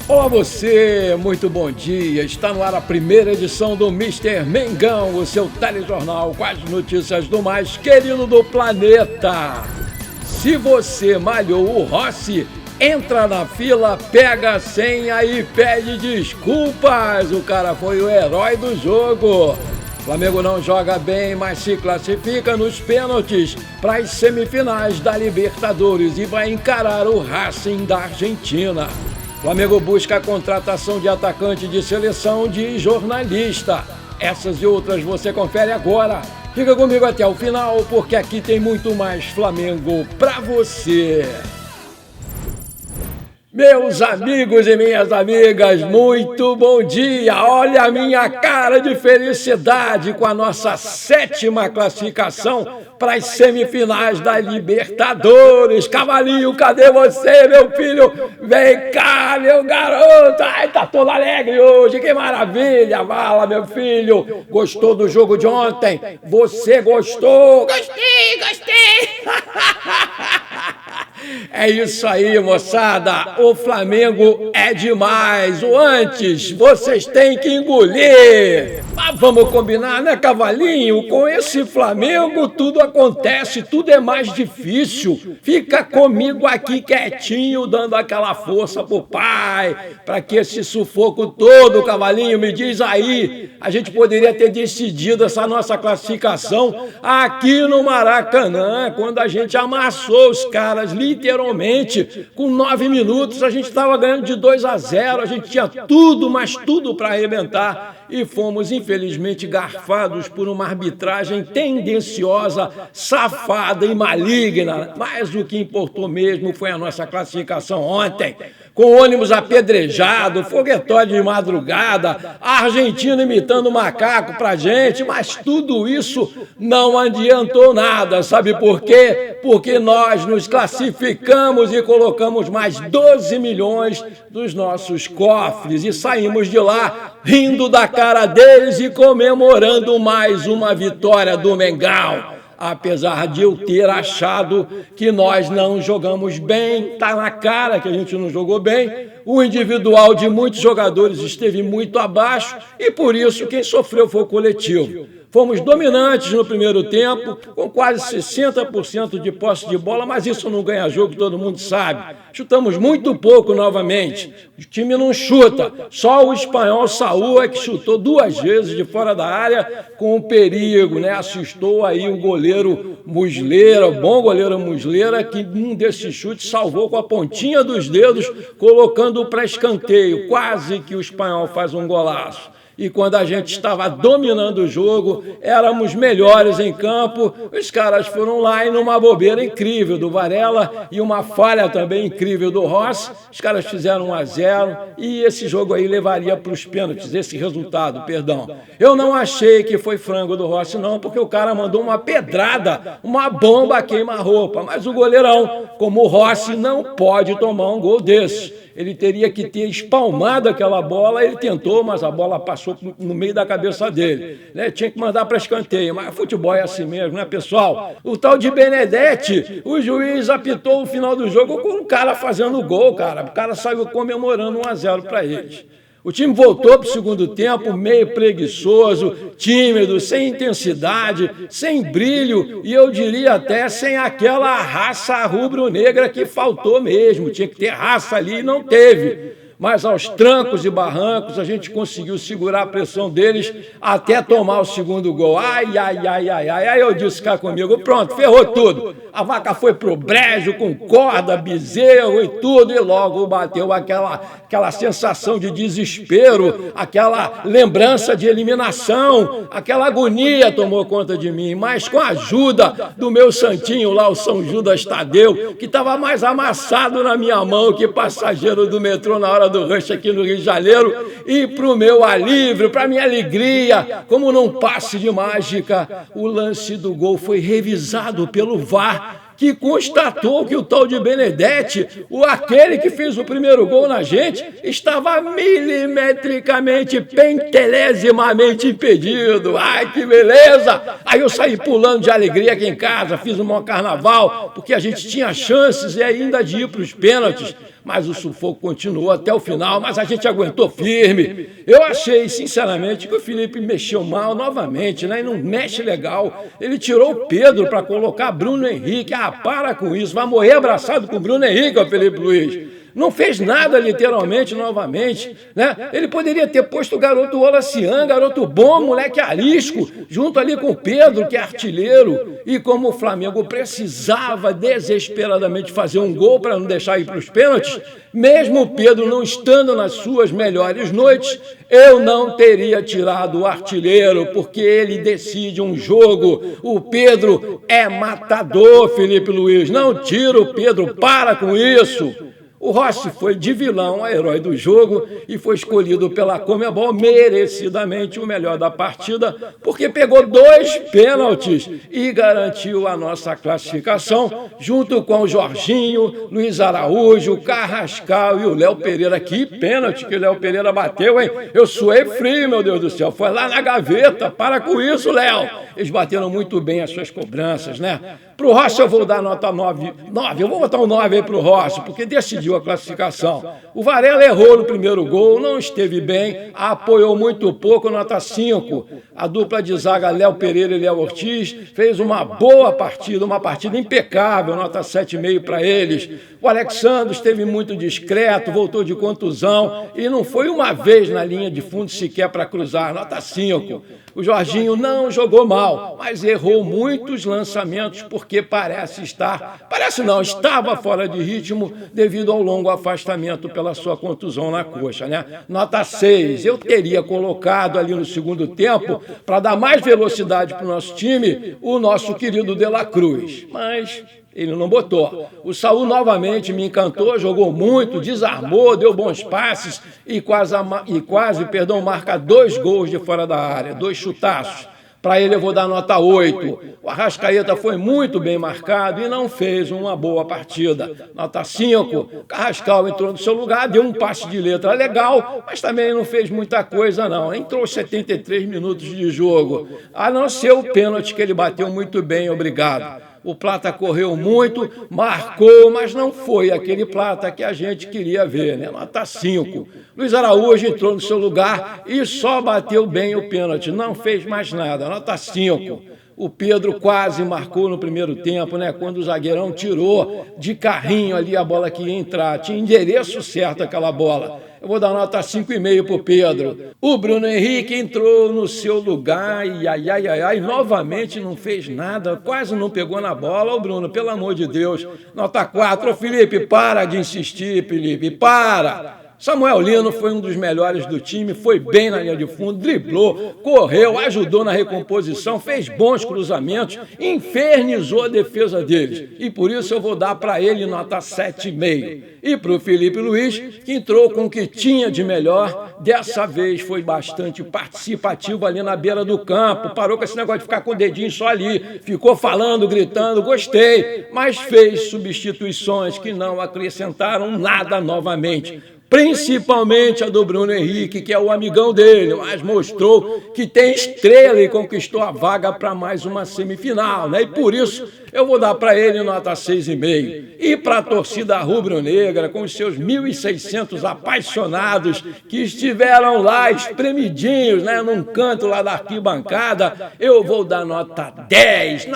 Olá você, muito bom dia. Está no ar a primeira edição do Mister Mengão, o seu telejornal com as notícias do mais querido do planeta. Se você malhou o Rossi, entra na fila, pega a senha e pede desculpas. O cara foi o herói do jogo. O Flamengo não joga bem, mas se classifica nos pênaltis para as semifinais da Libertadores e vai encarar o Racing da Argentina. O Flamengo busca a contratação de atacante de seleção de jornalista. Essas e outras você confere agora. Fica comigo até o final, porque aqui tem muito mais Flamengo pra você. Meus amigos e minhas amigas, muito bom dia! Olha a minha cara de felicidade com a nossa 7ª classificação para as semifinais da Libertadores. Cavalinho, cadê você, meu filho? Vem cá, meu garoto! Ai, tá todo alegre hoje, que maravilha! Fala, meu filho! Gostou do jogo de ontem? Você gostou? Gostei! É isso aí, moçada. O Flamengo é demais. O antes, vocês têm que engolir. Mas vamos combinar, né, Cavalinho? Com esse Flamengo tudo acontece, tudo é mais difícil. Fica comigo aqui quietinho, dando aquela força pro pai, para que esse sufoco todo, Cavalinho, me diz aí, a gente poderia ter decidido essa nossa classificação aqui no Maracanã, quando a gente amassou os caras, literalmente, com 9 minutos, a gente estava ganhando de 2-0, a gente tinha tudo, mas tudo para arrebentar, e fomos, infelizmente, garfados por uma arbitragem tendenciosa, safada e maligna. Mas o que importou mesmo foi a nossa classificação ontem, com ônibus apedrejado, foguetório de madrugada, a Argentina imitando macaco pra gente, mas tudo isso não adiantou nada, sabe por quê? Porque nós nos classificamos e colocamos mais 12 milhões dos nossos cofres e saímos de lá rindo da cara deles e comemorando mais uma vitória do Mengão. Apesar de eu ter achado que nós não jogamos bem, tá na cara que a gente não jogou bem, o individual de muitos jogadores esteve muito abaixo e por isso quem sofreu foi o coletivo. Fomos dominantes no primeiro tempo, com quase 60% de posse de bola, mas isso não ganha jogo, todo mundo sabe. Chutamos muito pouco novamente, o time não chuta, só o espanhol Saúl é que chutou 2 vezes de fora da área com perigo, né? Assustou aí o goleiro Muslera, o bom goleiro Muslera, que um desses chutes salvou com a pontinha dos dedos, colocando para escanteio, quase que o espanhol faz um golaço. E quando a gente estava dominando o jogo, éramos melhores em campo, os caras foram lá e numa bobeira incrível do Varela e uma falha também incrível do Rossi, os caras fizeram 1-0 e esse jogo aí levaria para os pênaltis, esse resultado, perdão. Eu não achei que foi frango do Rossi não, porque o cara mandou uma pedrada, uma bomba queima-roupa, mas o goleirão, como o Rossi, não pode tomar um gol desse. Ele teria que ter espalmado aquela bola, ele tentou, mas a bola passou no meio da cabeça dele. Né? Tinha que mandar para escanteio, mas futebol é assim mesmo, né, pessoal? O tal de Benedetti, o juiz apitou o final do jogo com o cara fazendo gol, cara. O cara saiu comemorando 1-0 para eles. O time voltou para o segundo tempo meio preguiçoso, tímido, sem intensidade, sem brilho e eu diria até sem aquela raça rubro-negra que faltou mesmo. Tinha que ter raça ali e não teve. Mas aos trancos e barrancos a gente conseguiu segurar a pressão deles até tomar o segundo gol. Ai, aí eu disse cá comigo, pronto, ferrou tudo. A vaca foi pro brejo com corda, bezerro e tudo, e logo bateu aquela sensação de desespero, aquela lembrança de eliminação, aquela agonia tomou conta de mim, mas com a ajuda do meu santinho lá, o São Judas Tadeu, que estava mais amassado na minha mão que passageiro do metrô na hora do rush aqui no Rio de Janeiro, e para o meu alívio, para minha alegria, como num passe de mágica, o lance do gol foi revisado pelo VAR que constatou que o tal de Benedetti, aquele que fez o primeiro gol na gente, estava milimetricamente, pentelesimamente impedido. Ai, que beleza! Aí eu saí pulando de alegria aqui em casa, fiz um maior carnaval, porque a gente tinha chances e ainda de ir para os pênaltis. Mas o sufoco continuou até o final, mas a gente aguentou firme. Eu achei, sinceramente, que o Felipe mexeu mal novamente, né? E não mexe legal. Ele tirou o Pedro para colocar Bruno Henrique. Ah, para com isso, vai morrer abraçado com o Bruno Henrique, ó, Felipe Luiz. Não fez nada, literalmente, novamente, né? Ele poderia ter posto o garoto Olacian, garoto bom, moleque arisco, junto ali com o Pedro, que é artilheiro. E como o Flamengo precisava desesperadamente fazer um gol para não deixar ir para os pênaltis, mesmo o Pedro não estando nas suas melhores noites, eu não teria tirado o artilheiro, porque ele decide um jogo. O Pedro é matador, Felipe Luiz. Não tira o Pedro, para com isso. O Rossi foi de vilão a herói do jogo e foi escolhido pela Conmebol merecidamente o melhor da partida, porque pegou 2 pênaltis e garantiu a nossa classificação, junto com o Jorginho, Luiz Araújo, o Carrascal e o Léo Pereira. Que pênalti que o Léo Pereira bateu, hein? Eu suei frio, meu Deus do céu. Foi lá na gaveta. Para com isso, Léo. Eles bateram muito bem as suas cobranças, né? Para o Rossi eu vou dar nota 9. Eu vou botar um 9 aí para o Rossi, porque decidiu a classificação. O Varela errou no primeiro gol, não esteve bem, apoiou muito pouco, nota 5. A dupla de zaga Léo Pereira e Léo Ortiz fez uma boa partida, uma partida impecável, nota 7,5 para eles. O Alexandre esteve muito discreto, voltou de contusão e não foi uma vez na linha de fundo sequer para cruzar, nota 5. O Jorginho não jogou mal, mas errou muitos lançamentos porque estava fora de ritmo devido ao longo afastamento pela sua contusão na coxa, né? Nota 6. Eu teria colocado ali no segundo tempo, para dar mais velocidade para o nosso time, o nosso querido De La Cruz, mas ele não botou. O Saul novamente me encantou, jogou muito, desarmou, deu bons passes e quase marca 2 gols de fora da área, 2 chutaços. Para ele eu vou dar nota 8. O Arrascaeta foi muito bem marcado e não fez uma boa partida. Nota 5. Carrascal entrou no seu lugar, deu um passe de letra legal, mas também não fez muita coisa não. Entrou 73 minutos de jogo. A não ser o pênalti que ele bateu muito bem, obrigado. O Plata correu muito, marcou, mas não foi aquele Plata que a gente queria ver, né? Nota 5. Luiz Araújo entrou no seu lugar e só bateu bem o pênalti, não fez mais nada, nota 5. O Pedro quase marcou no primeiro tempo, né? Quando o zagueirão tirou de carrinho ali a bola que ia entrar, tinha endereço certo aquela bola. Eu vou dar nota 5,5 para o Pedro. O Bruno Henrique entrou no seu lugar e novamente não fez nada, quase não pegou na bola. Ô Bruno, pelo amor de Deus, nota 4. Ô Felipe, para de insistir, Felipe, para. Samuel Lino foi um dos melhores do time, foi bem na linha de fundo, driblou, correu, ajudou na recomposição, fez bons cruzamentos, infernizou a defesa deles. E por isso eu vou dar para ele nota 7,5. E para o Felipe Luiz, que entrou com o que tinha de melhor, dessa vez foi bastante participativo ali na beira do campo, parou com esse negócio de ficar com o dedinho só ali, ficou falando, gritando, gostei, mas fez substituições que não acrescentaram nada novamente. Principalmente a do Bruno Henrique, que é o amigão dele, mas mostrou que tem estrela e conquistou a vaga para mais uma semifinal, né? E por isso eu vou dar para ele nota 6,5. E para a torcida rubro-negra, com os seus 1.600 apaixonados que estiveram lá espremidinhos, né, num canto lá da arquibancada, eu vou dar nota 10,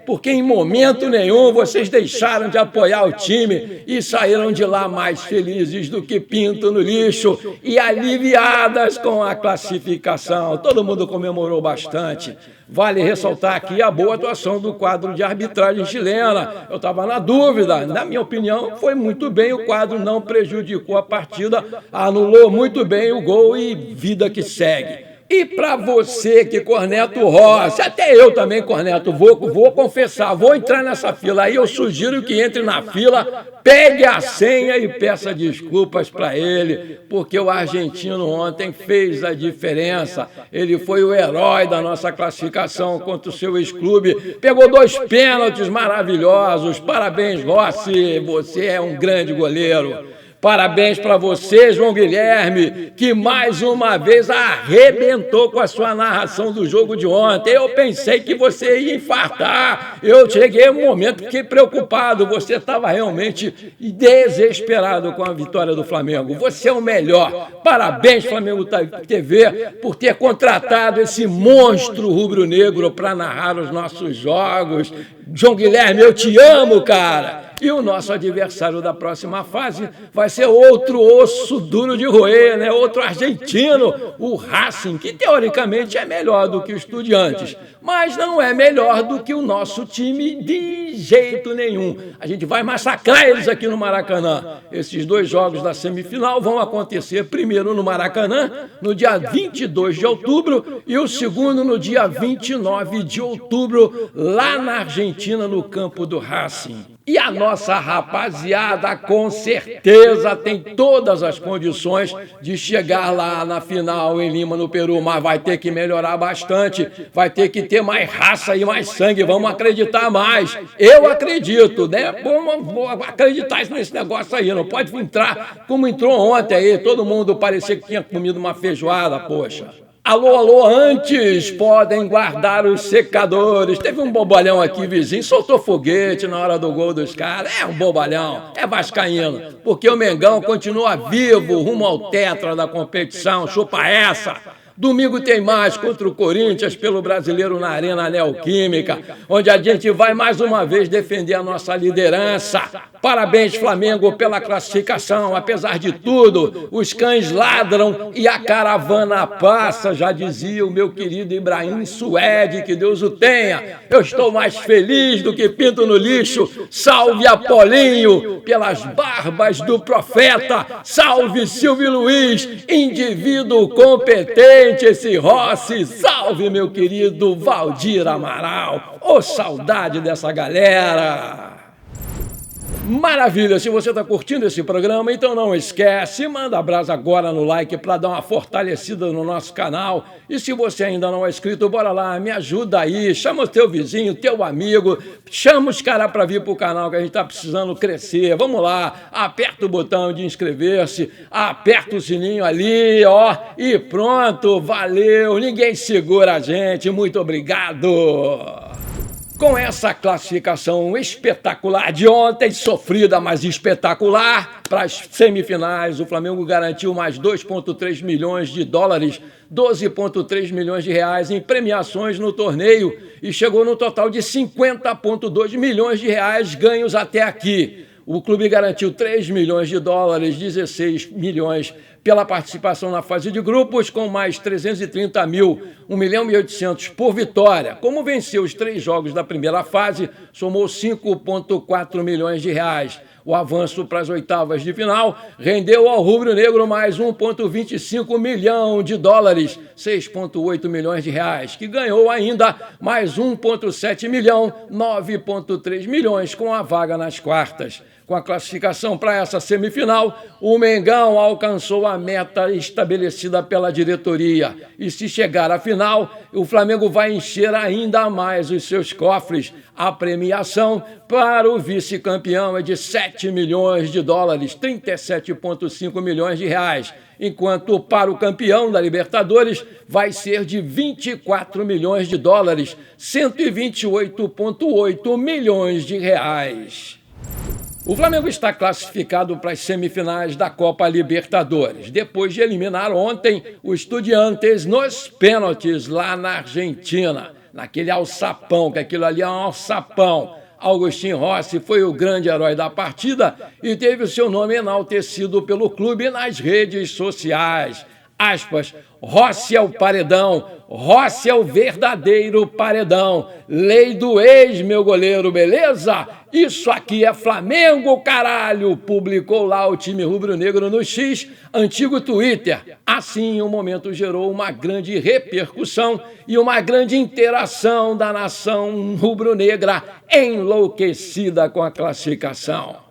porque em momento nenhum vocês deixaram de apoiar o time e saíram de lá mais felizes do que pinto no lixo e aliviadas com a classificação. Todo mundo comemorou bastante. Vale ressaltar aqui a boa atuação do quadro de arbitragem chilena. Eu estava na dúvida. Na minha opinião, foi muito bem. O quadro não prejudicou a partida, anulou muito bem o gol e vida que segue. E para você que corneta o Rossi, até eu também corneto, vou confessar, vou entrar nessa fila. Aí eu sugiro que entre na fila, pegue a senha e peça desculpas para ele, porque o argentino ontem fez a diferença. Ele foi o herói da nossa classificação contra o seu ex-clube. Pegou 2 pênaltis maravilhosos. Parabéns, Rossi, você é um grande goleiro. Parabéns para você, João Guilherme, que mais uma vez arrebentou com a sua narração do jogo de ontem. Eu pensei que você ia infartar. Eu cheguei um momento, fiquei preocupado. Você estava realmente desesperado com a vitória do Flamengo. Você é o melhor. Parabéns, Flamengo TV, por ter contratado esse monstro rubro-negro para narrar os nossos jogos. João Guilherme, eu te amo, cara. E o nosso adversário da próxima fase vai ser outro osso duro de roer, né? Outro argentino, o Racing, que teoricamente é melhor do que o Estudiantes, mas não é melhor do que o nosso time de jeito nenhum. A gente vai massacrar eles aqui no Maracanã. Esses 2 jogos da semifinal vão acontecer primeiro no Maracanã, no dia 22 de outubro, e o segundo no dia 29 de outubro, lá na Argentina, no campo do Racing. E a nossa rapaziada, com certeza, tem todas as condições de chegar lá na final em Lima, no Peru, mas vai ter que melhorar bastante, vai ter que ter mais raça e mais sangue, vamos acreditar mais. Eu acredito, né? Vamos acreditar nesse negócio aí, não pode entrar como entrou ontem aí, todo mundo parecia que tinha comido uma feijoada, poxa. Alô, alô, antes podem guardar os secadores. Teve um bobalhão aqui, vizinho, soltou foguete na hora do gol dos caras. É um bobalhão, é vascaíno, porque o Mengão continua vivo rumo ao tetra da competição. Chupa essa! Domingo tem mais contra o Corinthians pelo Brasileiro na Arena Neoquímica, onde a gente vai mais uma vez defender a nossa liderança. Parabéns, Flamengo, pela classificação. Apesar de tudo, os cães ladram e a caravana passa, já dizia o meu querido Ibrahim Suede, que Deus o tenha. Eu estou mais feliz do que pinto no lixo. Salve Apolinho, pelas barbas do profeta. Salve Silvio Luiz, indivíduo competente. Esse Rossi, salve meu querido Valdir Amaral, ô saudade dessa galera. Maravilha, se você está curtindo esse programa, então não esquece, manda brasa agora no like para dar uma fortalecida no nosso canal. E se você ainda não é inscrito, bora lá, me ajuda aí, chama o teu vizinho, teu amigo, chama os caras para vir para o canal que a gente está precisando crescer. Vamos lá, aperta o botão de inscrever-se, aperta o sininho ali, ó, e pronto, valeu, ninguém segura a gente, muito obrigado. Com essa classificação espetacular de ontem, sofrida, mas espetacular, para as semifinais, o Flamengo garantiu mais 2,3 milhões de dólares, 12,3 milhões de reais em premiações no torneio e chegou no total de 50,2 milhões de reais ganhos até aqui. O clube garantiu 3 milhões de dólares, 16 milhões pela participação na fase de grupos, com mais 330 mil, 1.800.000 por vitória. Como venceu os 3 jogos da primeira fase, somou 5,4 milhões de reais. O avanço para as oitavas de final rendeu ao rubro-negro mais 1,25 milhão de dólares, 6,8 milhões de reais, que ganhou ainda mais 1,7 milhão, 9,3 milhões com a vaga nas quartas. Com a classificação para essa semifinal, o Mengão alcançou a meta estabelecida pela diretoria. E se chegar à final, o Flamengo vai encher ainda mais os seus cofres. A premiação para o vice-campeão é de 7 milhões de dólares, 37,5 milhões de reais. Enquanto para o campeão da Libertadores vai ser de 24 milhões de dólares, 128,8 milhões de reais. O Flamengo está classificado para as semifinais da Copa Libertadores, depois de eliminar ontem o Estudiantes nos pênaltis lá na Argentina, naquele alçapão, que aquilo ali é um alçapão. Agustín Rossi foi o grande herói da partida e teve o seu nome enaltecido pelo clube nas redes sociais. Aspas, Rossi é o paredão, Rossi é o verdadeiro paredão. Lei do ex, meu goleiro, beleza? Isso aqui é Flamengo, caralho! Publicou lá o time rubro-negro no X, antigo Twitter. Assim, o momento gerou uma grande repercussão e uma grande interação da nação rubro-negra enlouquecida com a classificação.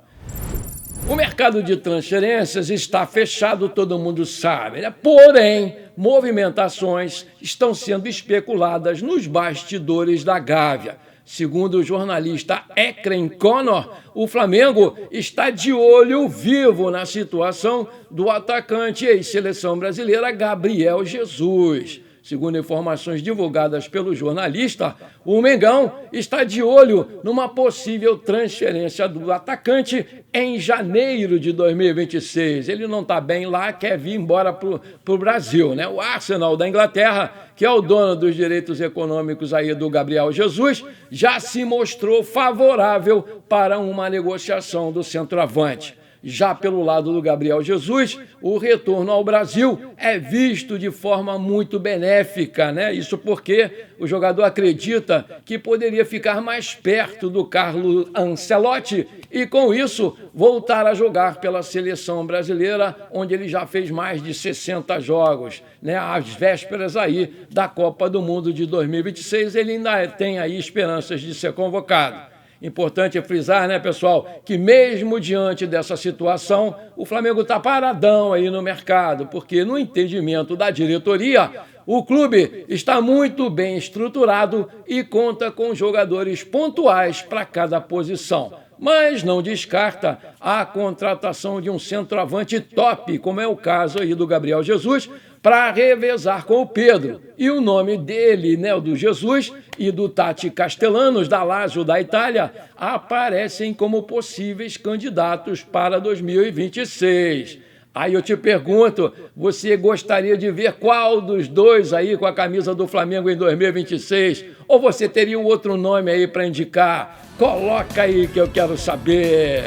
O mercado de transferências está fechado, todo mundo sabe, né? Porém, movimentações estão sendo especuladas nos bastidores da Gávea. Segundo o jornalista Ekren Connor, o Flamengo está de olho vivo na situação do atacante ex-seleção brasileira Gabriel Jesus. Segundo informações divulgadas pelo jornalista, o Mengão está de olho numa possível transferência do atacante em janeiro de 2026. Ele não está bem lá, quer vir embora para o Brasil, né? O Arsenal da Inglaterra, que é o dono dos direitos econômicos aí do Gabriel Jesus, já se mostrou favorável para uma negociação do centroavante. Já pelo lado do Gabriel Jesus, o retorno ao Brasil é visto de forma muito benéfica, né? Isso porque o jogador acredita que poderia ficar mais perto do Carlo Ancelotti e, com isso, voltar a jogar pela seleção brasileira, onde ele já fez mais de 60 jogos, né? Às vésperas aí da Copa do Mundo de 2026, ele ainda tem aí esperanças de ser convocado. Importante frisar, né, pessoal, que mesmo diante dessa situação, o Flamengo está paradão aí no mercado, porque no entendimento da diretoria, o clube está muito bem estruturado e conta com jogadores pontuais para cada posição. Mas não descarta a contratação de um centroavante top, como é o caso aí do Gabriel Jesus, para revezar com o Pedro. E o nome dele, né, o do Jesus, e do Tati Castellanos, da Lazio da Itália, aparecem como possíveis candidatos para 2026. Aí eu te pergunto, você gostaria de ver qual dos dois aí com a camisa do Flamengo em 2026? Ou você teria um outro nome aí para indicar? Coloca aí que eu quero saber.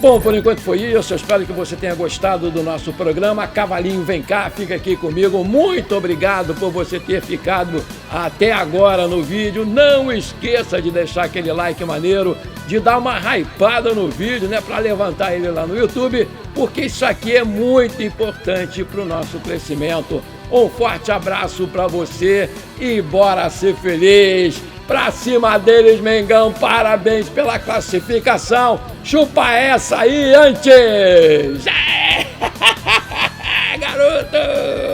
Bom, por enquanto foi isso. Eu espero que você tenha gostado do nosso programa. Cavalinho, vem cá, fica aqui comigo. Muito obrigado por você ter ficado até agora no vídeo. Não esqueça de deixar aquele like maneiro, de dar uma hypada no vídeo, né, para levantar ele lá no YouTube, porque isso aqui é muito importante para o nosso crescimento. Um forte abraço para você e bora ser feliz. Pra cima deles, Mengão, parabéns pela classificação. Chupa essa aí antes! Garoto!